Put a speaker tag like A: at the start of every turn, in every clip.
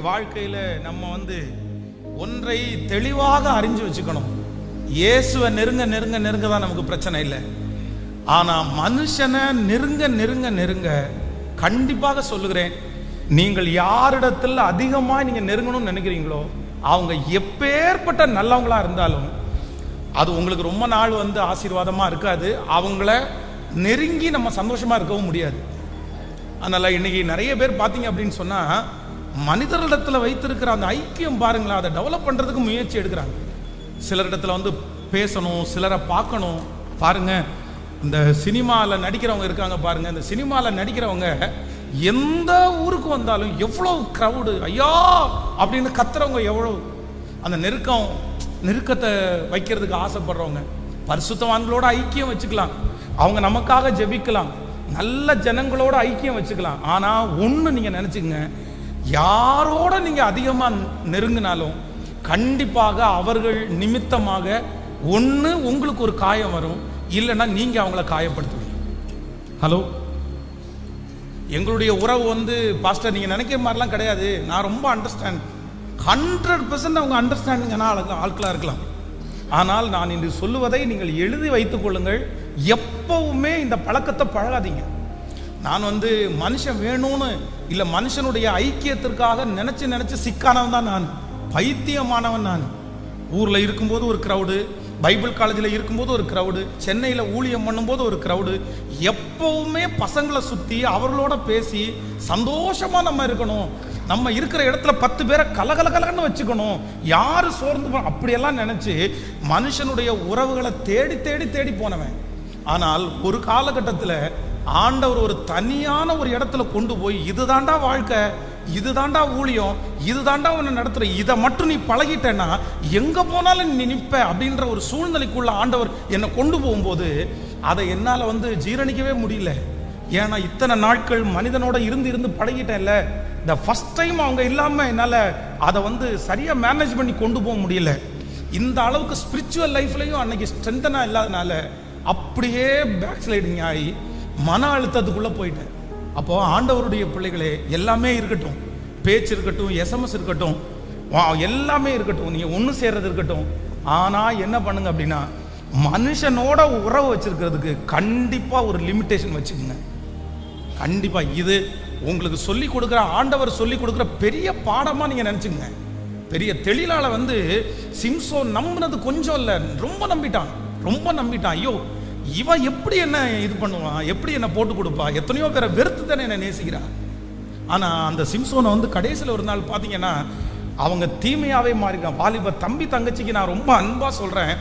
A: வாழ்க்கையில நம்ம ஒன்றை தெளிவாக அறிஞ்சு வச்சுக்கணும். இயேசுவை நெருங்க நெருங்க நெருங்க தான் நமக்கு பிரச்சனை இல்லை. ஆனா மனுஷனை நெருங்க நெருங்க நெருங்க கண்டிப்பாக சொல்லுகிறேன், நீங்கள் யாரிடத்தில் அதிகமா நீங்க நெருங்கணும்னு நினைக்கிறீங்களோ அவங்க எப்பேற்பட்ட நல்லவங்களா இருந்தாலும் அது உங்களுக்கு ரொம்ப நாள் ஆசீர்வாதமா இருக்காது. அவங்கள நெருங்கி நம்ம சந்தோஷமா இருக்கவும் முடியாது. அதனால இன்னைக்கு நிறைய பேர் பார்த்தீங்க அப்படின்னு சொன்னா மனிதர்களிடத்துல வைத்திருக்கிற அந்த ஐக்கியம் பாருங்களா, அதை டெவலப் பண்றதுக்கு முயற்சி எடுக்கிறாங்க. சிலரிடத்துல பேசணும், சிலரை பார்க்கணும். பாருங்க, இந்த சினிமாவில் நடிக்கிறவங்க இருக்காங்க பாருங்க, இந்த சினிமாவில் நடிக்கிறவங்க எந்த ஊருக்கு வந்தாலும் எவ்வளவு கிரவுடு, ஐயா அப்படின்னு கத்துறவங்க, எவ்வளவு அந்த நெருக்கத்தை வைக்கிறதுக்கு ஆசைப்படுறவங்க. பரிசுத்தவான்களோட ஐக்கியம் வச்சுக்கலாம், அவங்க நமக்காக ஜெபிக்கலாம், நல்ல ஜனங்களோட ஐக்கியம் வச்சுக்கலாம். ஆனா ஒண்ணு நீங்க நினைச்சுங்க, யாரோட நீங்க அதிகமா நெருங்கினாலும் கண்டிப்பாக அவர்கள் நிமித்தமாக ஒண்ணு உங்களுக்கு ஒரு காயம் வரும், இல்லைன்னா நீங்க அவங்கள காயப்படுத்துவீங்க. ஹலோ, எங்களுடைய உறவு பாஸ்டர் நீங்க நினைக்கிற மாதிரிலாம் கிடையாது. நான் ரொம்ப அண்டர்ஸ்டாண்ட் 100% அவங்க அண்டர்ஸ்டாண்டிங்கான ஆட்களா இருக்கலாம். ஆனால் நான் இன்று சொல்லுவதை நீங்கள் எழுதி வைத்துக் கொள்ளுங்கள். எப்பவுமே இந்த பழக்கத்தை பழகாதீங்க. நான் மனுஷன் வேணும்னு இல்லை, மனுஷனுடைய ஐக்கியத்திற்காக நினைச்சு சிக்கானவன் தான் நான், பைத்தியமானவன் நான். ஊர்ல இருக்கும்போது ஒரு கிரவுடு, பைபிள் காலேஜில் இருக்கும்போது ஒரு கிரவுடு, சென்னையில் ஊழியம் பண்ணும்போது ஒரு கிரவுடு. எப்பவுமே பசங்களை சுற்றி அவர்களோட பேசி சந்தோஷமா நம்ம இருக்கணும். நம்ம இருக்கிற இடத்துல 10 பேரை கலகலன்னு வச்சுக்கணும், யாரு சோர்ந்து அப்படியெல்லாம் நினைச்சு மனுஷனுடைய உறவுகளை தேடி தேடி தேடி போனவன். ஆனால் ஒரு காலகட்டத்தில் ஆண்டவர் ஒரு தனியான ஒரு இடத்துல கொண்டு போய், இதுதாண்டா வாழ்க்கை, இதுதாண்டா ஊழியம், இதுதாண்டா உன்னை நடத்துற, இதை மட்டும் நீ பழகிட்டேன்னா எங்க போனாலும் நீ நிற்ப அப்படின்ற ஒரு சூழ்நிலைக்குள்ள ஆண்டவர் என்னை கொண்டு போகும்போது அதை என்னால் ஜீரணிக்கவே முடியல. ஏன்னா இத்தனை நாட்கள் மனிதனோட இருந்து பழகிட்டேன்ல, இந்த ஃபர்ஸ்ட் டைம் அவங்க இல்லாம என்னால் அதை சரியா மேனேஜ் பண்ணி கொண்டு போக முடியல. இந்த அளவுக்கு ஸ்பிரிச்சுவல் லைஃப்லையும் அன்னைக்கு ஸ்ட்ரென்தனா இல்லாதனால அப்படியே பேக் ஸ்லைடிங் ஆகி மன அழுத்தத்துக்குள்ள போயிட்டேன். அப்போ ஆண்டவருடைய பிள்ளைகளே, எல்லாமே இருக்கட்டும், பேச்சு இருக்கட்டும், SMS இருக்கட்டும், எல்லாமே இருக்கட்டும், நீங்க ஒன்று சேர்றது இருக்கட்டும். ஆனா என்ன பண்ணுங்க அப்படின்னா, மனுஷனோட உறவு வச்சிருக்கிறதுக்கு கண்டிப்பா ஒரு லிமிட்டேஷன் வச்சுக்கோங்க. கண்டிப்பா இது உங்களுக்கு சொல்லி கொடுக்குற, ஆண்டவர் சொல்லி கொடுக்குற பெரிய பாடமா நீங்க நினைச்சுங்க. பெரிய தெளிலால சிம்சோன் நம்பினது கொஞ்சம் இல்லை, ரொம்ப நம்பிட்டான். ஐயோ, இவன் எப்படி என்ன இது பண்ணுவான், எப்படி என்ன போட்டு கொடுப்பா, எத்தனையோ பேரை வெறுத்து தானே என்ன நேசிக்கிறான். ஆனா அந்த சிம்சோனை கடைசியில் ஒரு நாள் பார்த்தீங்கன்னா அவங்க தீமையாவே மாறிட்டான். வாலிப தம்பி தங்கச்சிக்கு நான் ரொம்ப அன்பா சொல்றேன்,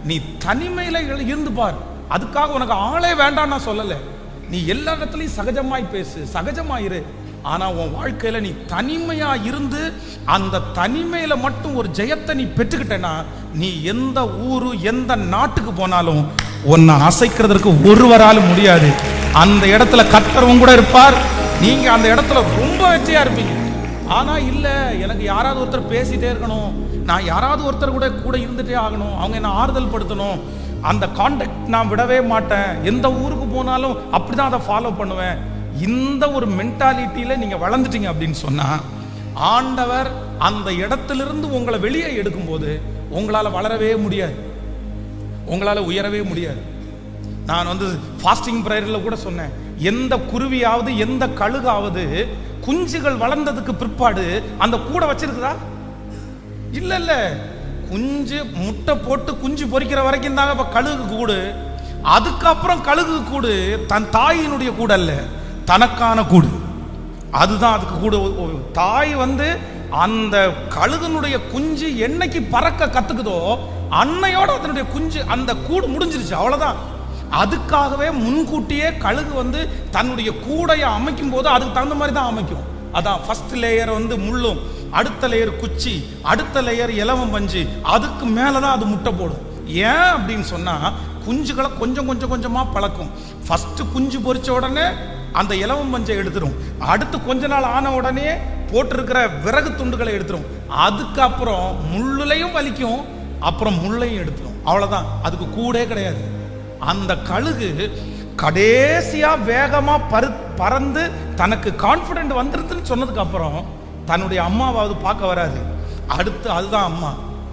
A: நீ தனிமையில இருந்து பார், அதுக்காக உனக்கு ஆளே வேண்டாம் நான் சொல்லலை. நீ எல்லா இடத்துலையும் சகஜமாய் பேசு, சகஜமாயிரு. ஆனா உன் வாழ்க்கையில நீ தனிமையா இருந்து அந்த தனிமையில மட்டும் ஒரு ஜெயத்தை நீ பெற்றுக்கிட்டேன்னா, நீ எந்த ஊரு எந்த நாட்டுக்கு போனாலும் உன்னை அசைக்கிறதுக்கு ஒருவராலும் முடியாது. அந்த இடத்துல கர்த்தரும் கூட இருப்பார், நீங்க அந்த இடத்துல ரொம்ப வெற்றியா இருப்பீங்க. ஆனா இல்ல, எனக்கு யாராவது ஒருத்தர் பேசிட்டே இருக்கணும், நான் யாராவது ஒருத்தர் கூட இருந்துட்டே ஆகணும், அவங்க என்ன ஆறுதல் படுத்தணும், அந்த கான்டாக்ட் நான் விடவே மாட்டேன், எந்த ஊருக்கு போனாலும் அப்படிதான் அதை ஃபாலோ பண்ணுவேன். இந்த ஒரு மென்டாலிட்டியில நீங்க வளர்ந்துட்டீங்க அப்படின்னு சொன்னா, ஆண்டவர் அந்த இடத்திலிருந்து உங்களை வெளியே எடுக்கும்போது உங்களால வளரவே முடியாது, உங்களால உயரவே முடியாது. நான் ஃபாஸ்டிங் பிரேயர்ல கூட சொன்னேன், எந்த குருவியாவது எந்த கழுகாவது குஞ்சுகள் வளர்ந்ததுக்கு பிற்பாடு அந்த கூட வச்சிருக்குதா? இல்ல, குஞ்சு முட்டை போட்டு குஞ்சு பொறிக்கிற வரைக்கும் தாங்க இப்ப கழுகு கூடு. அதுக்கப்புறம் கழுகு கூடு தன் தாயினுடைய கூட அல்ல, தனக்கான கூடு. அதுதான் அதுக்கு கூட. தாய் அந்த கழுகுனுடைய குஞ்சு என்னைக்கு பறக்க கத்துக்குதோ அன்னையோட அதனுடைய குஞ்சு அந்த கூடு முடிஞ்சிருச்சு, அவ்வளவுதான். அதுக்காகவே முன்கூட்டியே கழுகு தன்னுடைய கூடைய அமைக்கும் போது அதுக்கு தகுந்த மாதிரி தான் அமைக்கும். அதான் ஃபர்ஸ்ட் லேயர் முள்ளும், அடுத்த லேயர் குச்சி, அடுத்த லேயர் இலவம் பஞ்சு, அதுக்கு மேலதான் அது முட்டை போடும். ஏன் அப்படின்னு சொன்னா, குஞ்சுகளை கொஞ்சம் கொஞ்சமா பழக்கும். ஃபர்ஸ்ட் குஞ்சு பொறிச்ச உடனே அந்த இலவம் பஞ்சை எடுத்துரும், அடுத்து கொஞ்ச நாள் ஆன உடனே போட்டிருக்கிற விறகு துண்டுகளை எடுத்துரும், அதுக்கப்புறம் முள்ளுலையும் வலிக்கும், அப்புறம் முள்ளையும் எடுத்துரும். அவ்வளவுதான், அதுக்கு கூடே கிடையாது. அந்த கழுகு கடைசியா வேகமா பறந்து தனக்கு கான்பிடென்ட் வந்துருதுன்னு சொன்னதுக்கு அப்புறம் தன்னுடைய அம்மாவாவது பார்க்க வராது, அடுத்து அதுதான் அம்மா,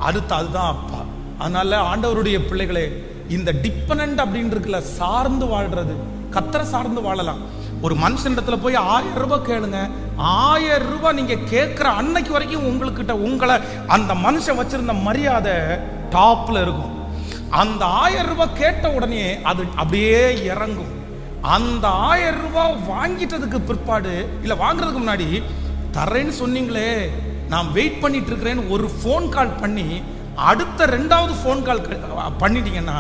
A: அடுத்து அதுதான் அப்பா. அதனால ஆண்டவருடைய பிள்ளைகளே, இந்த டிபெண்டன்ட் அப்படின்னு இருக்குல்ல, சார்ந்து வாழ்றது, கர்த்தரை சார்ந்து வாழலாம். ஒரு மனுஷனிடத்துல போய் 1000 ரூபாய் கேளுங்க, 1000 ரூபாய் நீங்க கேட்கிற அன்னைக்கு வரைக்கும் உங்களுக்கிட்ட உங்களை அந்த மனுஷன் வச்சிருந்த மரியாதை டாப்ல இருக்கும். அந்த 1000 ரூபாய் கேட்ட உடனே அது அப்படியே இறங்கும். அந்த 1000 ரூபாய் வாங்கிட்டதுக்கு பிற்பாடு, இல்ல வாங்குறதுக்கு முன்னாடி, தரேன்னு சொன்னீங்களே, நான் வெயிட் பண்ணிட்டு இருக்கிறேன்னு ஒரு ஃபோன் கால் பண்ணி அடுத்த 2வது ஃபோன் கால் பண்ணிட்டீங்கன்னா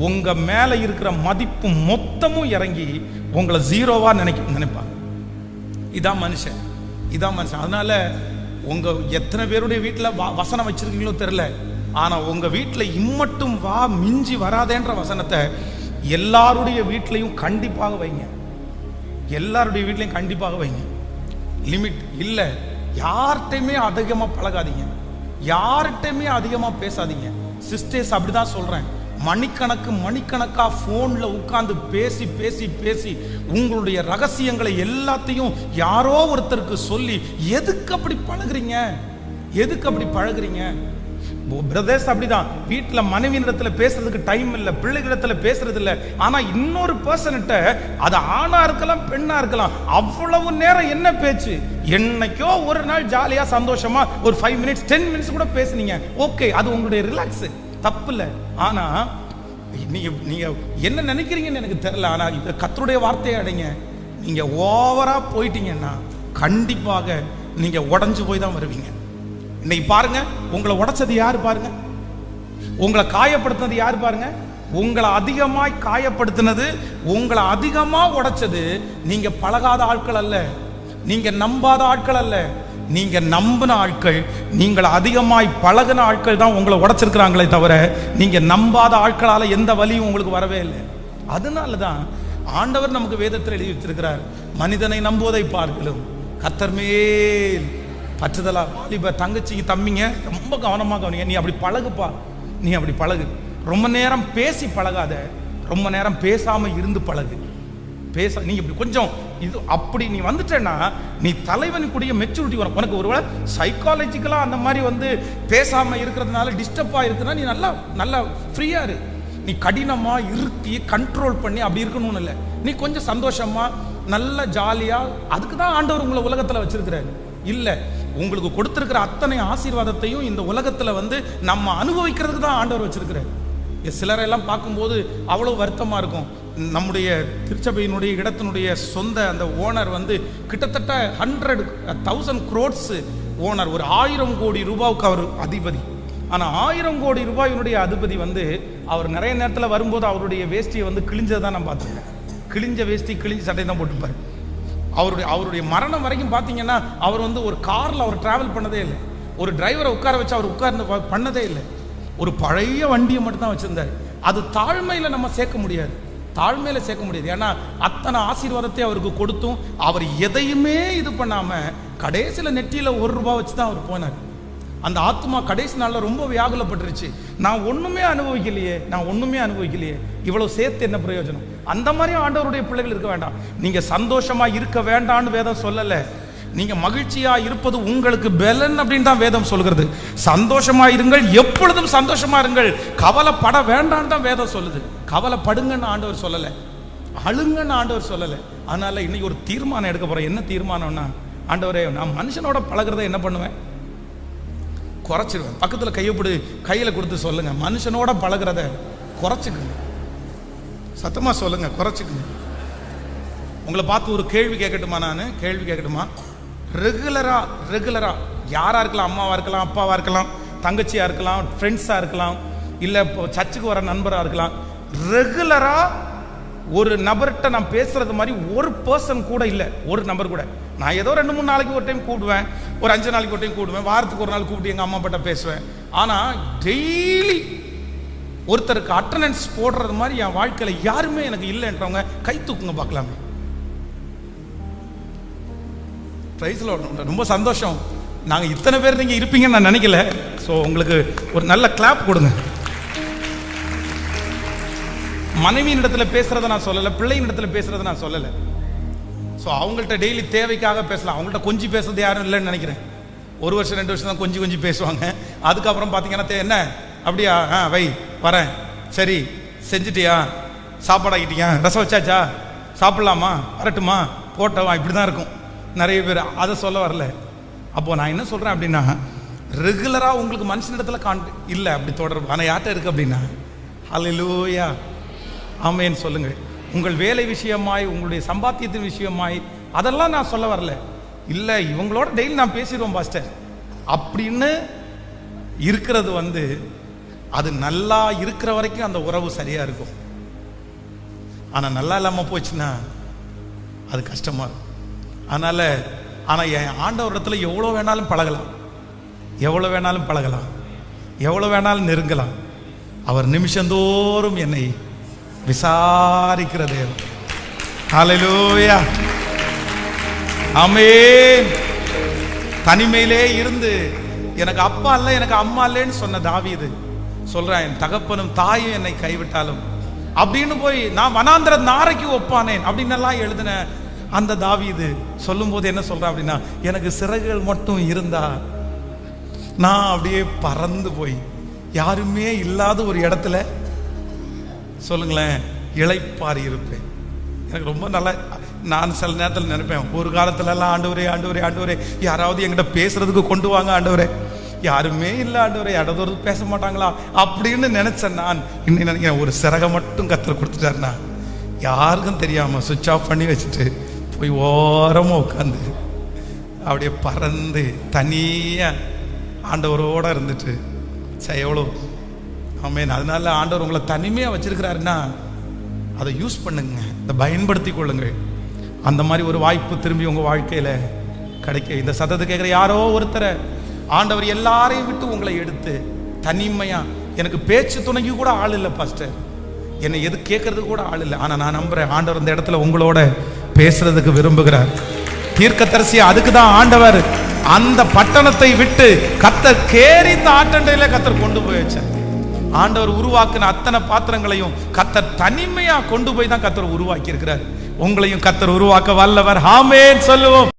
A: உங்க மேல இருக்கிற மதிப்பு மொத்தமும் இறங்கி உங்களை ஜீரோவா நினைப்பாங்க. இதான் மனுஷன், இதான் மனுஷன். அதனால உங்க எத்தனை பேருடைய வீட்டில் வசனம் வச்சிருக்கீங்களோ தெரியல, ஆனா உங்க வீட்டில் இம்மட்டும் வா மிஞ்சி வராதேன்ற வசனத்தை எல்லாருடைய வீட்லையும் கண்டிப்பாக வைங்க. எல்லாருடைய வீட்லையும் கண்டிப்பாக வைங்க. லிமிட் இல்லை. யார்கிட்டையுமே அதிகமாக பழகாதீங்க, யார்கிட்டையுமே அதிகமாக பேசாதீங்க. சிஸ்டர்ஸ் அப்படிதான் சொல்றேன். மணிக்கணக்கா போன்ல உட்கார்ந்து பேசி பேசி பேசி உங்களுடைய ரகசியங்களை எல்லாத்தையும் யாரோ ஒருத்தருக்கு சொல்லி எதுக்கு அப்படி பழகுறீங்க? எதுக்கு அப்படி பழகுறீங்க? பிரதர்ஸ் அப்படிதான். வீட்டுல மனைவியிடத்துல பேசுறதுக்கு டைம் இல்லை, பிள்ளைகளிடத்துல பேசுறது இல்லை. ஆனா இன்னொரு பர்சன்கிட்ட, அது ஆணா இருக்கலாம் பெண்ணா இருக்கலாம், அவ்வளவு நேரம் என்ன பேச்சு? என்னைக்கோ ஒரு நாள் ஜாலியா சந்தோஷமா ஒரு 5 மினிட்ஸ் 10 மினிட்ஸ் கூட பேசுனீங்க, ஓகே, அது உங்களுடைய ரிலாக்ஸ், தப்பு இல்லை. ஆனா நீங்க என்ன நினைக்கிறீங்கன்னு எனக்கு தெரியல. ஆனா இந்த கர்த்தருடைய வார்த்தையை அடைங்க. நீங்க ஓவரா போயிட்டீங்கன்னா கண்டிப்பாக நீங்க உடஞ்சு போய் தான் வருவீங்க. இன்னைக்கு பாருங்க, உங்களை உடைச்சது யாரு பாருங்க, உங்களை காயப்படுத்தினது யாரு பாருங்க. உங்களை அதிகமாய் காயப்படுத்தினது, உங்களை அதிகமா உடைச்சது நீங்க பழகாத ஆட்கள் அல்ல, நீங்க நம்பாத ஆட்கள் அல்ல, நீங்க நம்பின ஆட்கள், நீங்கள் அதிகமாய் பழகின ஆட்கள் தான் உங்களை உடைச்சிருக்கிறாங்களே தவிர நீங்க நம்பாத ஆட்களால எந்த வலியும் உங்களுக்கு வரவே இல்லை. அதனாலதான் ஆண்டவர் நமக்கு வேதத்தில் எழுதி வச்சிருக்கிறார், மனிதனை நம்புவதை பார்க்கலும் கர்த்தர் மேல் பற்றுதலா. வாலிப தங்கச்சி தம்பிங்க ரொம்ப கவனமாக கவனிங்க. நீ அப்படி பழகுப்பா, நீ அப்படி பழகு. ரொம்ப நேரம் பேசி பழகாத, ரொம்ப நேரம் பேசாம இருந்து பழகு. நீ இப்படி கொஞ்சம் இது அப்படி நீ வந்துட்டேன்னா நீ தலைவனுக்குரிய மெச்சூரிட்டி வரும். உனக்கு ஒருவேளை சைக்காலஜிக்கலா அந்த மாதிரி பேசாம இருக்கிறதுனால டிஸ்டர்பா இருக்குன்னா நீ நல்லா நல்லா ஃப்ரீயா இரு. நீ கடினமா இருத்தி கண்ட்ரோல் பண்ணி அப்படி இருக்கணும்னு இல்லை. நீ கொஞ்சம் சந்தோஷமா நல்ல ஜாலியா, அதுக்கு தான் ஆண்டவர் உங்களை உலகத்துல வச்சிருக்கிறாரு. இல்ல, உங்களுக்கு கொடுத்திருக்கிற அத்தனை ஆசீர்வாதத்தையும் இந்த உலகத்துல நம்ம அனுபவிக்கிறதுக்கு தான் ஆண்டவர் வச்சிருக்கிறார். சிலரெல்லாம் பார்க்கும்போது அவ்வளவு வருத்தமா இருக்கும். நம்முடைய திருச்சபையினுடைய இடத்தினுடைய சொந்த அந்த ஓனர் கிட்டத்தட்ட 100,000 crores ஓனர், ஒரு 1000 கோடி ரூபாய்க்கு அவர் அதிபதி. ஆனா 1000 கோடி ரூபாயினுடைய அதிபதி அவர் நிறைய நேரத்தில் வரும்போது அவருடைய வேஷ்டியை கிழிஞ்சதான் நான் பார்த்துருக்கேன். கிழிஞ்ச வேஷ்டி கிழிஞ்ச சட்டை தான் போட்டுப்பாரு. அவருடைய மரணம் வரைக்கும் பார்த்தீங்கன்னா அவர் ஒரு காரில் அவர் டிராவல் பண்ணதே இல்லை, ஒரு டிரைவரை உட்கார வச்சு அவர் உட்கார்ந்து பண்ணதே இல்லை, ஒரு பழைய வண்டியை மட்டும் தான் வச்சிருந்தார். அது தாழ்மையில் நம்ம சேர்க்க முடியாது, தாழ்மையில சேர்க்க முடியாது. ஏன்னா அத்தனை ஆசீர்வாதத்தை அவருக்கு கொடுத்தும் அவர் எதையுமே இது பண்ணாம கடைசியில நெற்றியில 1 ரூபாய் வச்சு தான் அவர் போனார். அந்த ஆத்மா கடைசி நாள்ல ரொம்ப வியாகுலப்பட்டுருச்சு. நான் ஒண்ணுமே அனுபவிக்கலையே, இவ்வளவு சேர்த்து என்ன பிரயோஜனம்? அந்த மாதிரி ஆண்டவருடைய பிள்ளைகள் இருக்க வேண்டாம். நீங்க சந்தோஷமா இருக்க வேண்டாம்னு வேதம் சொல்லல. நீங்க மகிழ்ச்சியா இருப்பது உங்களுக்கு பலன் அப்படின்னு தான் வேதம் சொல்கிறது. சந்தோஷமா இருங்கள், எப்பொழுதும் சந்தோஷமா இருங்கள், கவலைப்பட வேண்டாம் தான் வேதம் சொல்லுது. கவலைப்படுங்கன்னு ஆண்டவர் சொல்லல, அழுங்கன்னு ஆண்டவர் சொல்லல. அதனால இன்னைக்கு ஒரு தீர்மானம் எடுக்க போறேன். என்ன தீர்மானம்னா, ஆண்டவரே, நான் மனுஷனோட பழகிறத என்ன பண்ணுவேன்? குறைச்சிருவேன். பக்கத்துல கையில கொடுத்து சொல்லுங்க, மனுஷனோட பழகிறத குறைச்சிக்குங்க. சத்தமா சொல்லுங்க, குறைச்சிக்குங்க. உங்களை பார்த்து ஒரு கேள்வி கேட்கட்டுமா? நான் கேள்வி கேட்கட்டுமா? ரெகுலரா யாரா இருக்கலாம், அம்மாவா இருக்கலாம், அப்பாவா இருக்கலாம், தங்கச்சியா இருக்கலாம், ஃப்ரெண்ட்ஸா இருக்கலாம், இல்ல சர்ச்சுக்கு வர நண்பரா இருக்கலாம். ரெகுலரா ஒரு நபர்கிட்ட நான் பேசுறது மாதிரி ஒரு பர்சன் கூட இல்லை, ஒரு நபர் கூட. நான் ஏதோ 2-3 நாளைக்கு ஒரு டைம் கூப்பிடுவேன், ஒரு 5 நாளைக்கு ஒரு டைம் கூப்பிடுவேன், வாரத்துக்கு ஒரு நாள் கூப்பிட்டு எங்க அம்மா கிட்ட பேசுவேன். ஆனா டெய்லி ஒருத்தருக்கு அட்டெண்டன்ஸ் போடுறது மாதிரி என் வாழ்க்கையில யாருமே எனக்கு இல்லைன்றவங்க கை தூக்குங்க பார்க்கலாமே. ரொம்ப சந்தோஷம். நாங்கள் இத்தனை பேர் நீங்கள் இருப்பீங்கன்னு நான் நினைக்கல. ஸோ உங்களுக்கு ஒரு நல்ல கிளாப் கொடுங்க. மனைவியின் இடத்துல பேசுறதை நான் சொல்லலை, பிள்ளையின் இடத்துல பேசுறதை நான் சொல்லலை. ஸோ அவங்கள்ட்ட டெய்லி தேவைக்காக பேசலாம். அவங்கள்ட்ட கொஞ்சம் பேசுறது யாரும் இல்லைன்னு நினைக்கிறேன். 1 வருஷம் 2 வருஷம் தான் கொஞ்சம் பேசுவாங்க. அதுக்கப்புறம் பார்த்தீங்கன்னா என்ன அப்படியா, வை வரேன், சரி செஞ்சுட்டியா, சாப்பாடு ஆகிட்டியா, ரசம் வச்சாச்சா, சாப்பிட்லாமா, வரட்டுமா, போட்டவா, இப்படி தான் இருக்கும் நிறைய பேர். அதை சொல்ல வரல. அப்போது நான் என்ன சொல்கிறேன் அப்படின்னா, ரெகுலராக உங்களுக்கு மனுஷனிடத்தில் இல்லை அப்படி தொடர்பு. ஆனால் யார்கிட்ட இருக்குது அப்படின்னா, ஹல்லேலூயா, ஆமென் சொல்லுங்கள். உங்கள் வேலை விஷயமாய், உங்களுடைய சம்பாத்தியத்தின் விஷயமாய், அதெல்லாம் நான் சொல்ல வரல. இல்லை இவங்களோட டெய்லி நான் பேசிடுவோம் பாஸ்டர் அப்படின்னு இருக்கிறது அது நல்லா இருக்கிற வரைக்கும் அந்த உறவு சரியா இருக்கும். ஆனால் நல்லா இல்லாமல் போச்சுன்னா அது கஷ்டமா இருக்கும். ஆனால் என் ஆண்டவரிடத்துல எவ்வளோ வேணாலும் பழகலாம், எவ்வளோ வேணாலும் பழகலாம், எவ்வளோ வேணாலும் நெருங்கலாம். அவர் நிமிஷந்தோறும் என்னை விசாரிக்கிற தேவன். ஹல்லேலூயா, ஆமென். தனிமையிலே இருந்து எனக்கு அப்பா இல்லை, எனக்கு அம்மா இல்லைன்னு சொன்ன தாவீது சொல்றேன், என் தகப்பனும் தாயும் என்னை கைவிட்டாலும் அப்படின்னு போய் நான் வனாந்திர நாரைக்கு ஒப்பானேன் அப்படின்னு எல்லாம் எழுதின அந்த தாவீது சொல்லும் போது என்ன சொல்றான் அப்படின்னா, எனக்கு சிறகுகள் மட்டும் இருந்தா நான் அப்படியே பறந்து போய் யாருமே இல்லாத ஒரு இடத்துல சொல்லுங்களேன் இளைப்பாரி இருப்பேன். எனக்கு ரொம்ப நல்லா, நான் சில நேரத்தில் நினைப்பேன், ஒரு காலத்துல எல்லாம் ஆண்டவரே ஆண்டவரே ஆண்டவரே யாராவது என்கிட்ட பேசுறதுக்கு கொண்டு வாங்க ஆண்டவரே, யாருமே இல்லை ஆண்டவரே, இடதொரு பேச மாட்டாங்களா அப்படின்னு நினைச்சேன். நான் இன்னும் நினைக்கிறேன், ஒரு சிறகை மட்டும் கத்தர் கொடுத்துட்டாருன்னா யாருக்கும் தெரியாம சுவிட்ச் ஆஃப் பண்ணி வச்சுட்டு போய் ஓரமாக உட்காந்து அப்படியே பறந்து தனியா ஆண்டவரோட இருந்துட்டு எவ்வளோ ஆமென். அதனால ஆண்டவர் உங்களை தனிமையாக வச்சிருக்கிறாருன்னா அதை யூஸ் பண்ணுங்க, அதை பயன்படுத்தி கொள்ளுங்கள். அந்த மாதிரி ஒரு வாய்ப்பு திரும்பி உங்கள் வாழ்க்கையில் கிடைக்க இந்த சத்தத்தை கேட்குற யாரோ ஒருத்தரை ஆண்டவர் எல்லாரையும் விட்டு உங்களை எடுத்து தனிமையா, எனக்கு பேச்சு துணைக்கு கூட ஆள் இல்லை பாஸ்டர், என்னை எது கேட்கறதுக்கு கூட ஆள் இல்லை, ஆனால் நான் நம்புறேன் ஆண்டவர் இந்த இடத்துல உங்களோட பேசுறதுக்கு விரும்புகிறார். தீர்க்கதரிசி அதுக்கு தான் ஆண்டவர் அந்த பட்டணத்தை விட்டு கத்தர் கேரித்த ஆற்றண்டையில கத்தர் கொண்டு போய் வச்சார். ஆண்டவர் உருவாக்கின அத்தனை பாத்திரங்களையும் கத்தர் தனிமையா கொண்டு போய் தான் கத்தர் உருவாக்கி இருக்கிறார். உங்களையும் கத்தர் உருவாக்க வல்லவர். ஆமென் சொல்லுவோம்.